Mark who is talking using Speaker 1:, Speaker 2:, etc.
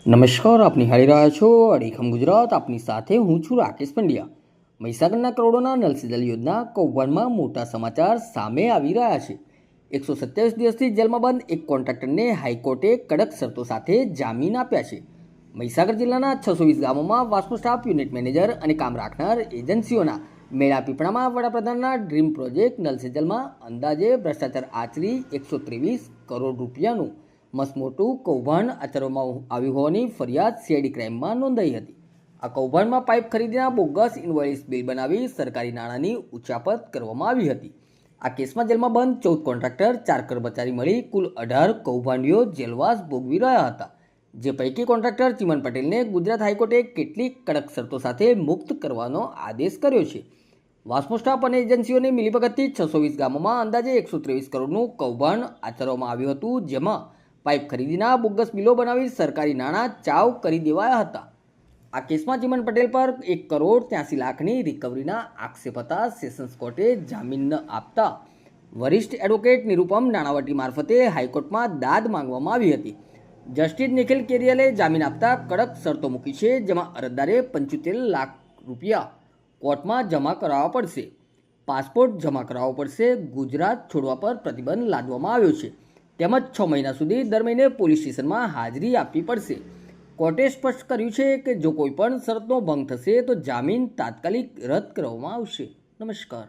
Speaker 1: નમસ્કાર, આપ નિહાળી રહ્યા છો અડીખમ ગુજરાત. આપની સાથે હું છું રાકેશ પંડ્યા. મહીસાગરના કરોડોના નલ સે જલ યોજના કૌભાંડમાં મોટા સમાચાર સામે આવી રહ્યા છે. 127 દિવસથી જેલમાં બંધ એક કોન્ટ્રાક્ટરને હાઈકોર્ટે કડક શરતો સાથે જામીન આપ્યા છે. મહીસાગર જિલ્લાના 620 ગામોમાં વાસ્મો સ્ટાફ, યુનિટ મેનેજર અને કામ રાખનાર એજન્સીઓના મેળાપીપળામાં વડાપ્રધાનના ડ્રીમ પ્રોજેક્ટ નલ સે જલમાં અંદાજે ભ્રષ્ટાચાર આચરી 123 કરોડ રૂપિયાનું મસમોટું કૌભાંડ આચરવામાં આવ્યું હોવાની ફરિયાદ સીઆઈડી ક્રાઇમમાં નોંધાઈ હતી. આ કૌભાંડમાં પાઇપ ખરીદીના બોગસ ઇન્વોઇસ બિલ બનાવી સરકારી નાણાંની ઉચાપત કરવામાં આવી હતી. આ કેસમાં જેલમાં બંધ 14 કોન્ટ્રાક્ટર, 4 કર્મચારી મળી કુલ 18 કૌભાંડીઓ જેલવાસ ભોગવી રહ્યા હતા. જે પૈકી કોન્ટ્રાક્ટર ચિમન પટેલને ગુજરાત હાઈકોર્ટે કેટલીક કડક શરતો સાથે મુક્ત કરવાનો આદેશ કર્યો છે. વાસ્મો સ્ટાફ અને એજન્સીઓની મિલીભગતથી 620 ગામોમાં અંદાજે 123 કરોડનું કૌભાંડ આચરવામાં આવ્યું હતું, જેમાં પાઇપ ખરીદીના બોગસ બિલો બનાવી સરકારી નાણાં ચાવ કરી દેવાયા હતા. આ કેસમાં ચિમન પટેલ પર 1 કરોડ 83 લાખની રિકવરીના આક્ષેપ હતા. સેશન્સ કોર્ટે જામીન ન આપતા વરિષ્ઠ એડવોકેટ નિરૂપમ નાણાવટી મારફતે હાઈકોર્ટમાં દાદ માંગવામાં આવી હતી. જસ્ટિસ નિખિલ કેરિયલે જામીન આપતા કડક શરતો મૂકી છે, જેમાં અરજદારે 75 લાખ રૂપિયા કોર્ટમાં જમા કરાવવા પડશે, પાસપોર્ટ જમા કરાવવો પડશે, ગુજરાત છોડવા પર પ્રતિબંધ લાદવામાં આવ્યો છે, તેમજ 6 મહિના સુધી દર મહિને પોલીસ સ્ટેશનમાં હાજરી આપવી પડશે. કોર્ટે સ્પષ્ટ કર્યું છે કે જો કોઈ પણ શરતનો ભંગ થશે તો જામીન તાત્કાલિક રદ કરવામાં આવશે. નમસ્કાર.